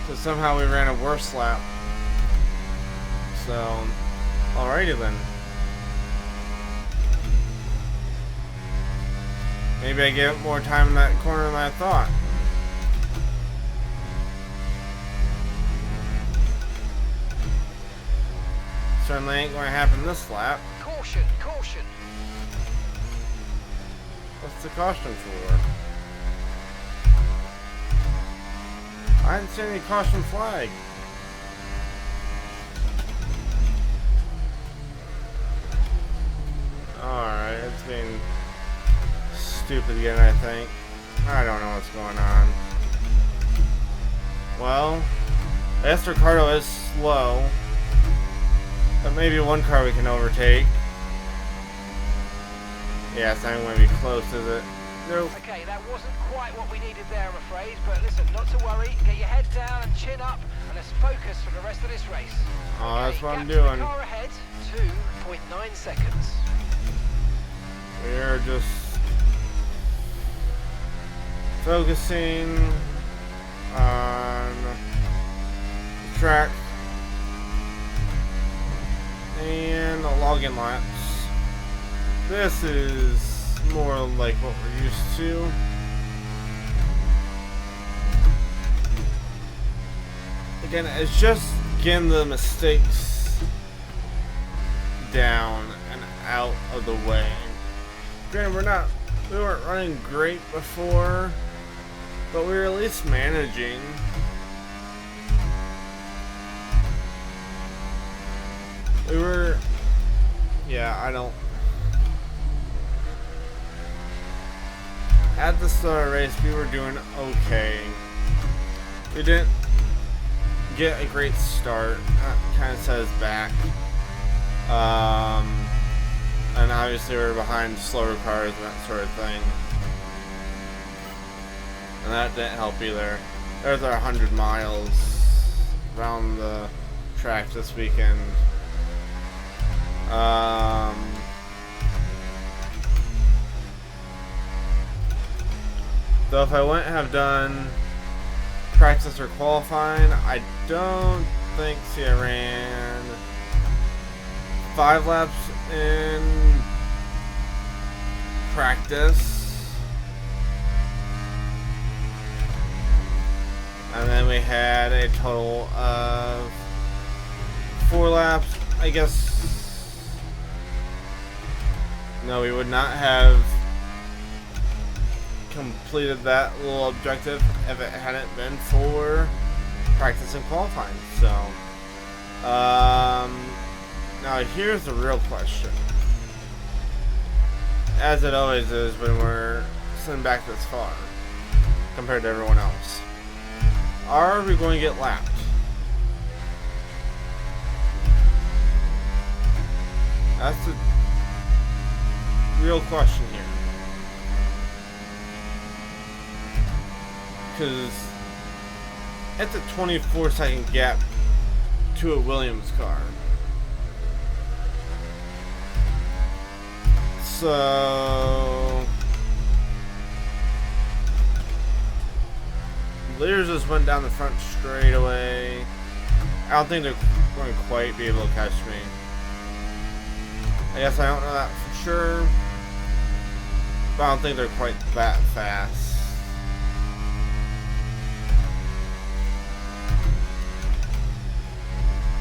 So somehow we ran a worse lap. So, alrighty then. Maybe I gave it more time in that corner than I thought. Certainly ain't going to happen this lap. Caution, caution. What's the caution for? I didn't see any caution flag. Alright, it's being stupid again, I think. I don't know what's going on. Well, I guess Ricardo is slow. But maybe one car we can overtake. Yeah, it's not going to be close, is it? Nope. Okay, that wasn't quite what we needed there, I'm afraid. But listen, not to worry. Get your head down and chin up, and let's focus for the rest of this race. Oh, that's what I'm gap to the doing. car ahead, 2.9 seconds. We are just focusing on the track and the login laps. This is more like what we're used to. Again, it's just getting the mistakes down and out of the way. Granted, we weren't running great before, but we were at least managing. We were, yeah, at the start of the race, we were doing okay. We didn't get a great start. That kind of set us back. And obviously we were behind slower cars and that sort of thing. And that didn't help either. There's our 100 miles around the track this weekend. So if I wouldn't have done practice or qualifying, I don't think, see, I ran 5 laps in practice, and then we had a total of 4 laps. I guess, no, we would not have completed that little objective if it hadn't been for practice and qualifying. So now here's the real question, as it always is when we're sitting back this far compared to everyone else. Are we going to get lapped? That's the real question here. Because it's a 24-second gap to a Williams car. So leaders just went down the front straightaway. I don't think they're going to quite be able to catch me. I guess I don't know that for sure, but I don't think they're quite that fast.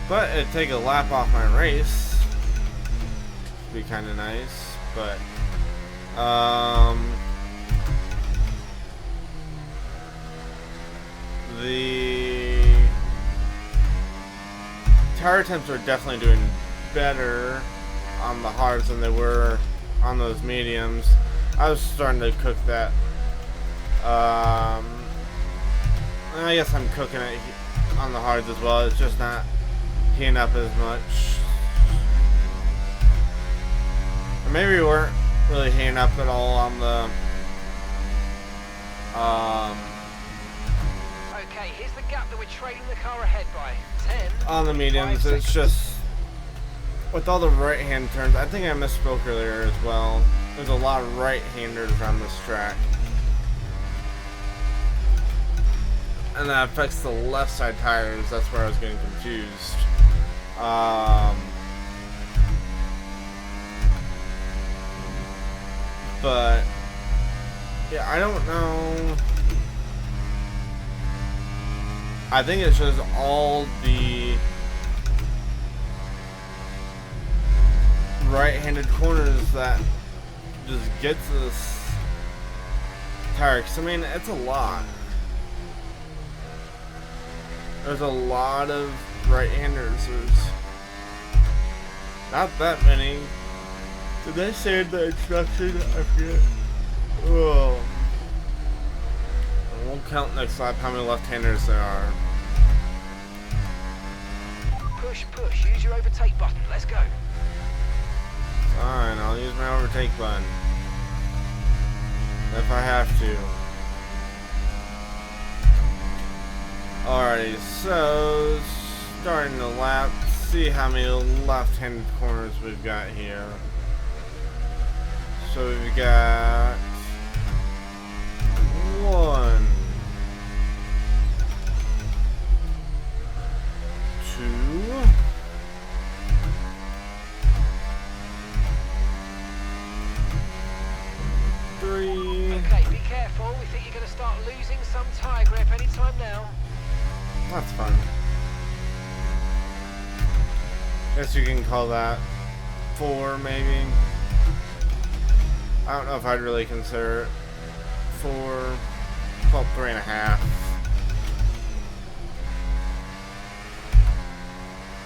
But it'd take a lap off my race. Be kind of nice, but the tire temps are definitely doing better on the hards than they were on those mediums. I was starting to cook that. I guess I'm cooking it on the hards as well. It's just not heating up as much. Or maybe we weren't really heating up at all on the Okay, here's the gap that we're trailing the car ahead by. 10 on the mediums. 5 It's just with all the right hand turns. I think I misspoke earlier as well. There's a lot of right handers on this track, and that affects the left side tires. That's where I was getting confused. But yeah, I don't know. I think it's just all the right-handed corners that just gets this tire. 'Cause, I mean, it's a lot. There's a lot of right-handers. There's not that many. Did they say in the instruction? I forget. Oh. count next lap how many left-handers there are. Push, push. Use your overtake button. Let's go. Fine, I'll use my overtake button. If I have to. Alrighty, so starting the lap. See how many left-handed corners we've got here. So we've got 1, 2, 3. Okay, be careful. We think you're going to start losing some tyre grip anytime now. That's fun. Guess you can call that 4, maybe. I don't know if I'd really consider it 4. Call it 3.5.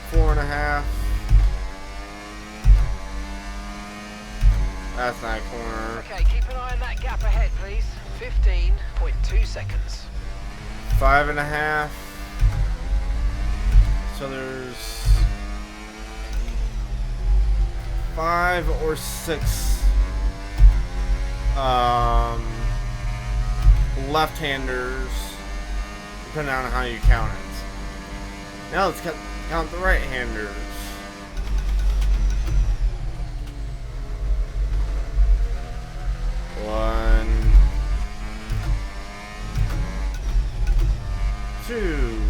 4.5. That's not a corner. Okay, keep an eye on that gap ahead, please. 15.2 seconds. 5.5. So there's 5 or 6 left-handers, depending on how you count it. Now let's count the right-handers. One, 2.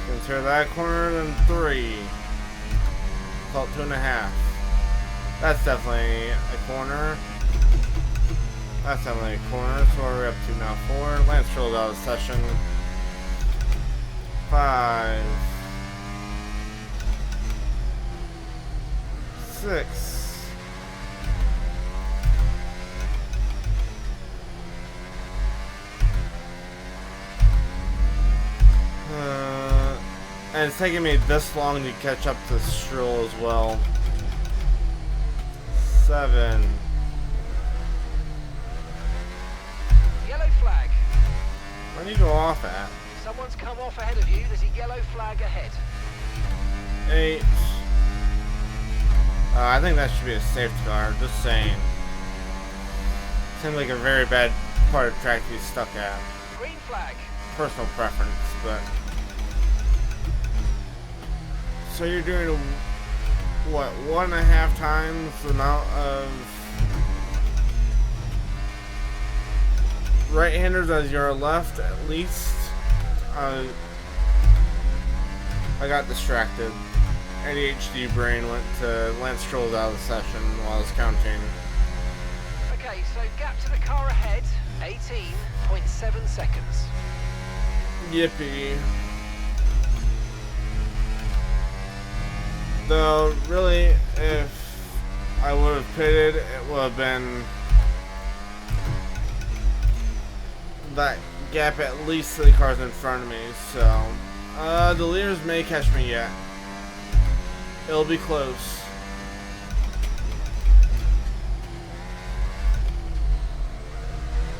Consider that corner, then 3. Call it 2.5. That's definitely a corner. That's definitely a corner. So what are we up to now? 4. Lance Stroll's out of session. 5. 6. And it's taking me this long to catch up to Stroll as well. 7. Yellow flag. Where do you go off at? Someone's come off ahead of you. There's a yellow flag ahead. 8. I think that should be a safety car, just saying. Seems like a very bad part of track to be stuck at. Green flag. personal preference, but so you're doing what, 1.5 times the amount of right-handers as your left, at least. I got distracted. ADHD brain went to Lance Stroll's out of the session while I was counting. Okay, so gap to the car ahead, 18.7 seconds. Yippee. Though, really, if I would have pitted, it would have been that gap at least to the cars in front of me, so the leaders may catch me yet. It'll be close.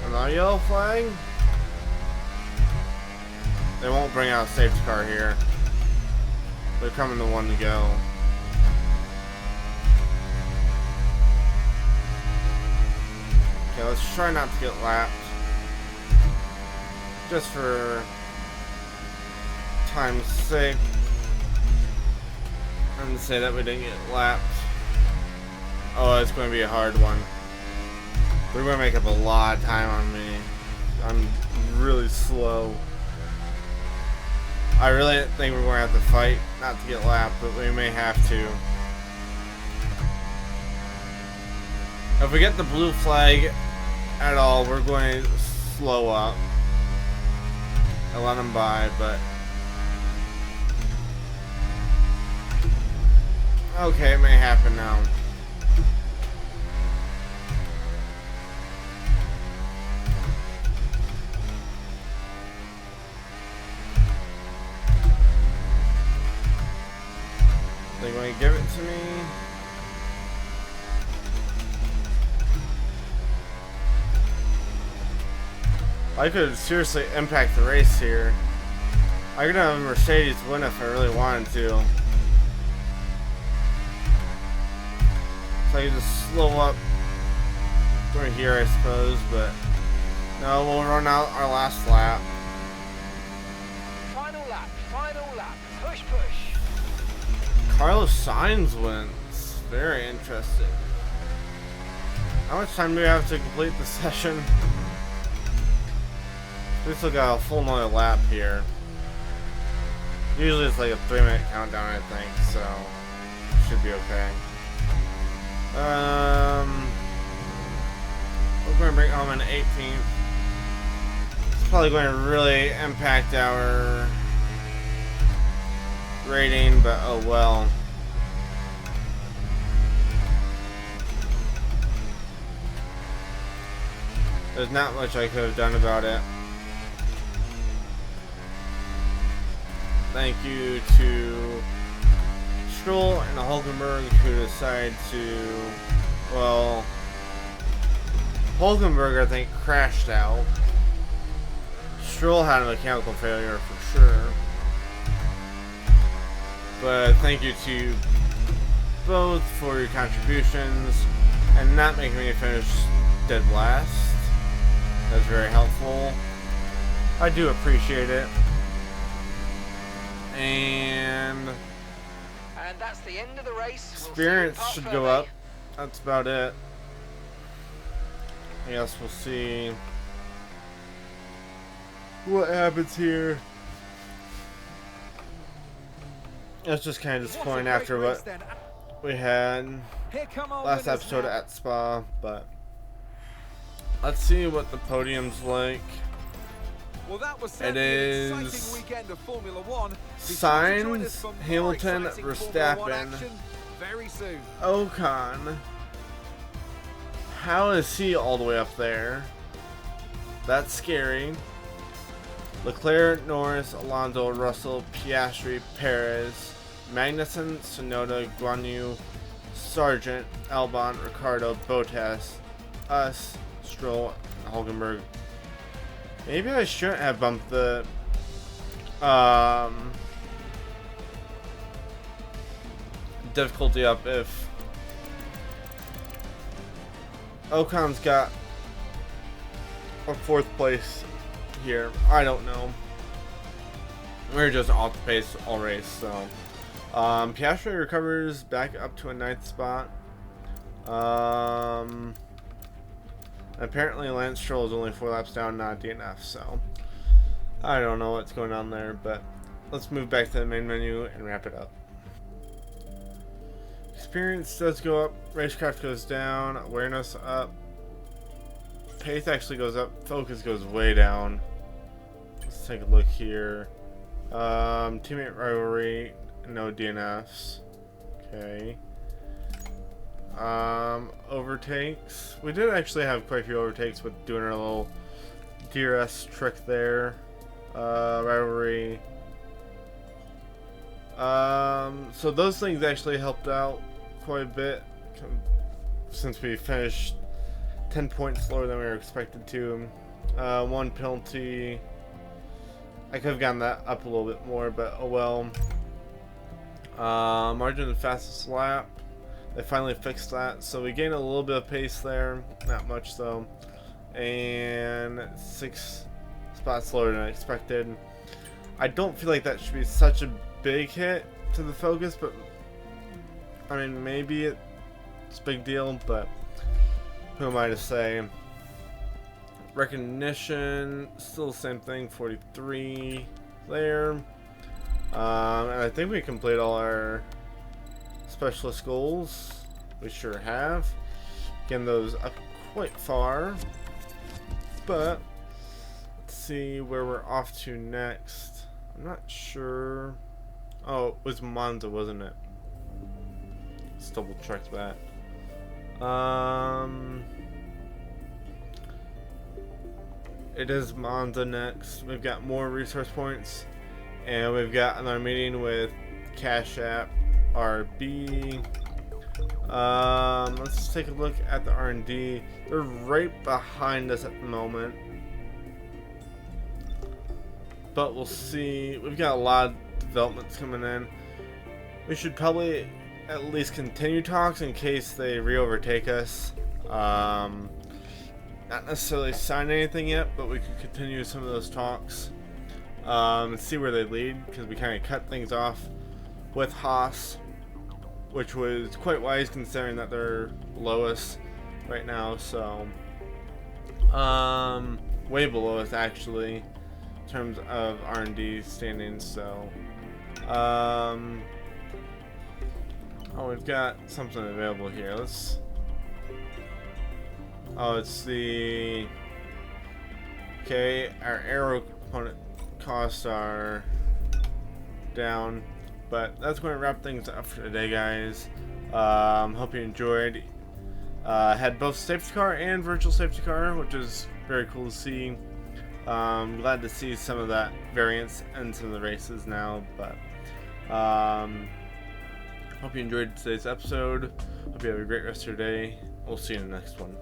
Another yellow flag? They won't bring out a safety car here. They're coming to one to go. Okay, let's try not to get lapped. Just for time's sake. I'm gonna say that we didn't get lapped. Oh, it's going to be a hard one. They're going to make up a lot of time on me. I'm really slow. I really think we're going to have to fight not to get lapped, but we may have to. If we get the blue flag at all, we're going to slow up and let them by, but okay, it may happen now. They're going to give it to me. I could seriously impact the race here. I could have a Mercedes win if I really wanted to. So I could just slow up right here, I suppose, but no, we'll run out our last lap. Final lap, push, push. Carlos Sainz wins. Very interesting. How much time do we have to complete the session? We still got a full another lap here. Usually it's like a 3-minute countdown, I think, so should be okay. We're going to bring home an 18th. It's probably going to really impact our rating, but oh well. There's not much I could have done about it. Thank you to Stroll and Hulkenberg who decided to, well, Hulkenberg I think crashed out. Stroll had a mechanical failure for sure. But thank you to both for your contributions and not making me finish dead last. That's very helpful. I do appreciate it. And that's the end of the race. Experience should go up. That's about it. I guess we'll see what happens here. It's just kind of disappointing after what we had last episode at Spa, but let's see what the podium's like. Well, that was it is an exciting weekend of Formula One. Sainz, Hamilton, Verstappen, very soon. Ocon. How is he all the way up there? That's scary. Leclerc, Norris, Alonso, Russell, Piastri, Perez, Magnussen, Tsunoda, Guan Yu, Sargent, Albon, Ricardo, Bottas, us, Stroll, and Hulkenberg. Maybe I shouldn't have bumped the difficulty up if Ocon's got a 4th place here. I don't know. We're just off the pace all race, so Piastri recovers back up to a 9th spot. Apparently Lance Stroll is only 4 laps down, not DNF, so I don't know what's going on there, but let's move back to the main menu and wrap it up. Experience does go up, racecraft goes down, awareness up, pace actually goes up, focus goes way down. Let's take a look here. Teammate rivalry, no DNFs. Okay. Overtakes. We did actually have quite a few overtakes with doing our little DRS trick there. Rivalry. So those things actually helped out quite a bit since we finished 10 points slower than we were expected to. 1 penalty. I could have gotten that up a little bit more, but oh well. Margin of the fastest lap. They finally fixed that, so we gained a little bit of pace there, not much though, and 6 spots slower than I expected. I don't feel like that should be such a big hit to the focus, but I mean maybe it's a big deal, but who am I to say? Recognition, still the same thing, 43 there, and I think we completed all our specialist goals. We sure have. Getting those up quite far. But let's see where we're off to next. I'm not sure. Oh, it was Monza, wasn't it? Let's double check that. It is Monza next. We've got more resource points, and we've got another meeting with Cash App RB. Let's take a look at the R&D. They're right behind us at the moment. but we'll see. We've got a lot of developments coming in. We should probably at least continue talks in case they re-overtake us. Not necessarily sign anything yet, but we could continue some of those talks and see where they lead, because we kind of cut things off with Haas, which was quite wise considering that they're lowest right now. So way below us actually in terms of R&D standings. So oh, we've got something available here. Let's. Oh, it's the. Okay, our aero component costs are down, but that's going to wrap things up for today, guys. Hope you enjoyed. Had both safety car and virtual safety car, which is very cool to see. Glad to see some of that variance in some of the races now, but hope you enjoyed today's episode. Hope you have a great rest of your day. We'll see you in the next one.